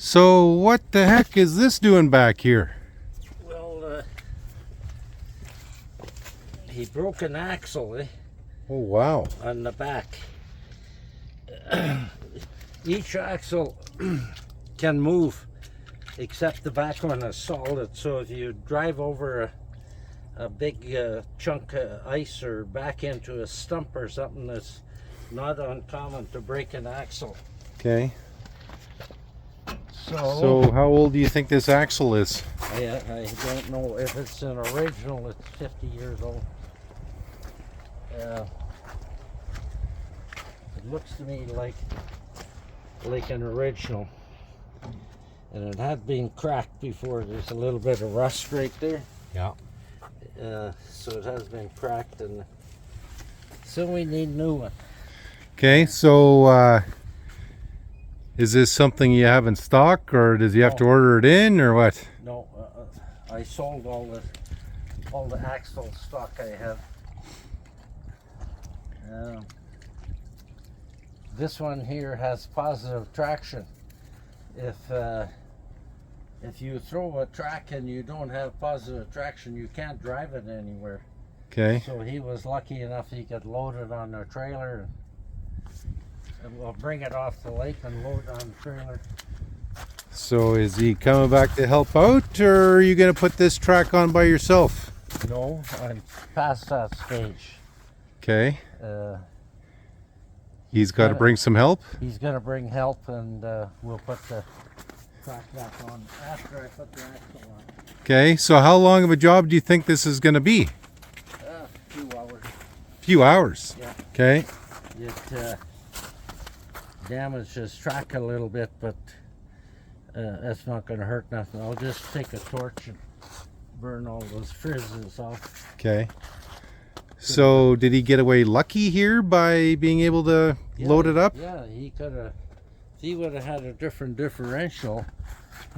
So what the heck is this doing back here? Well, he broke an axle, Oh wow. on the back. Each axle can move except the back one is solid, so if you drive over a big chunk of ice or back into a stump or something, that's not uncommon to break an axle. Okay. So So how old do you think this axle is? I don't know if it's an original. It's 50 years old. It looks to me like an original, and it had been cracked before. There's a little bit of rust right there. Yeah. So it has been cracked, and so we need a new one. Okay, so is this something you have in stock, or does you have to order it in, or what? No, I sold all the axle stock I have. This one here has positive traction. If you throw a track and you don't have positive traction, you can't drive it anywhere. Okay. So he was lucky enough he could load it on a trailer, and we'll bring it off the lake and load it on the trailer. So is he coming back to help out, or are you going to put this track on by yourself? No, I'm past that stage. Okay. He's Got to bring some help? He's going to bring help, and we'll put the track back on after I put the axle on. Okay, so how long of a job do you think this is going to be? A few hours. Few hours. Yeah. Okay. It damaged his track a little bit, but that's not going to hurt nothing. I'll just take a torch and burn all those frizzes off. Okay. So did he get away lucky here by being able to load it up? Yeah, he could have. If he would have had a different differential,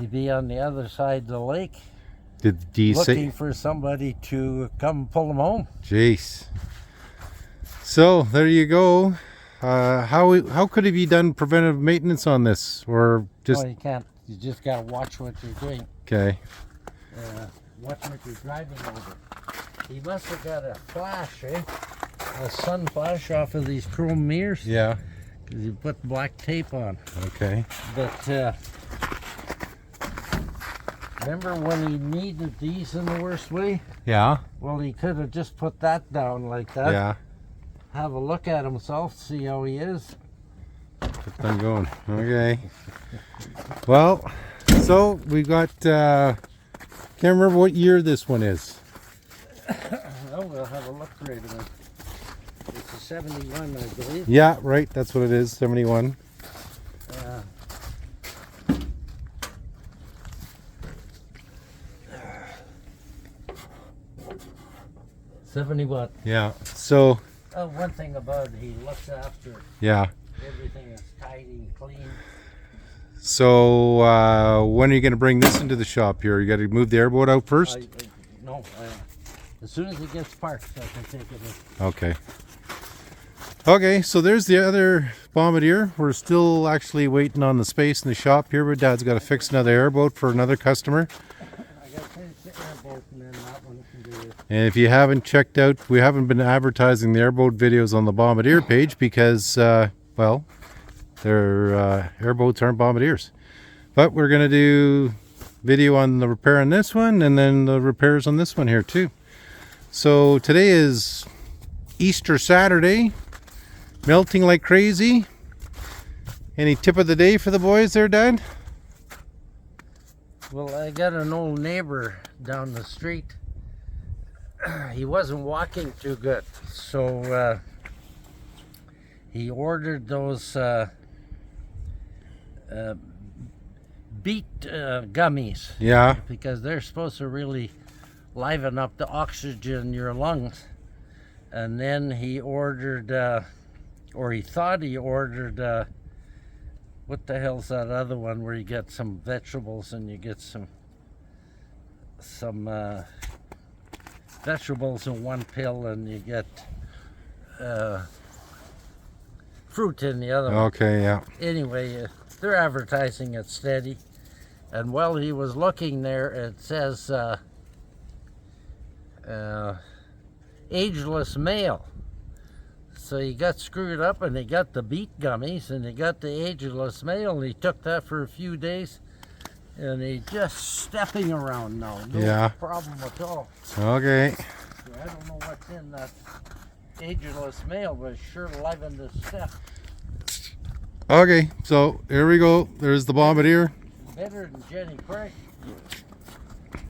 he'd be on the other side of the lake Did he looking say? for somebody to come pull him home. Jeez. So there you go. How could he be done preventive maintenance on this, or just? Well, you can't. You just got to watch what you're doing. Okay. Watch what you're driving over. He must have got a flash, a sun flash off of these chrome mirrors. Yeah. Because he put black tape on. Okay. But remember when he needed these in the worst way? Yeah. Well, he could have just put that down like that. Yeah. Have a look at himself, see how he is. Keep on going. Okay. Well, so we got. Can't remember what year this one is. Oh, we'll have a look right away. It's a 71, I believe. Yeah, right. That's what it is. 71. 71. Yeah. So. One thing about it, he looks after Yeah. everything is tidy and clean. So when are you going to bring this into the shop here? You got to move the airboat out first? No, as soon as it gets parked, I can take it in. Okay. Okay, so there's the other Bombardier. We're still actually waiting on the space in the shop here, but Dad's got to fix another airboat for another customer. I got to finish the airboat, and then that one can do it. And if you haven't checked out, we haven't been advertising the airboat videos on the Bombardier page because, well, their airboats aren't Bombardiers. But we're going to do video on the repair on this one, and then the repairs on this one here too. So today is Easter Saturday, melting like crazy. Any tip of the day for the boys there, Dad? Well, I got an old neighbor down the street. He wasn't walking too good, so he ordered those beet gummies. Yeah. Because they're supposed to really liven up the oxygen in your lungs. And then he ordered, or he thought he ordered, what the hell's that other one where you get some vegetables and you get some vegetables in one pill and you get fruit in the other one. Okay, yeah. Anyway, they're advertising it steady. And while he was looking there, it says ageless male. So he got screwed up and he got the beet gummies and he got the ageless male and he took that for a few days and he just stepping around now. No problem at all. Okay. So I don't know what's in that ageless male, but it's sure livened the step. Okay, so here we go. There's the Bombardier. Better than Jenny Craig.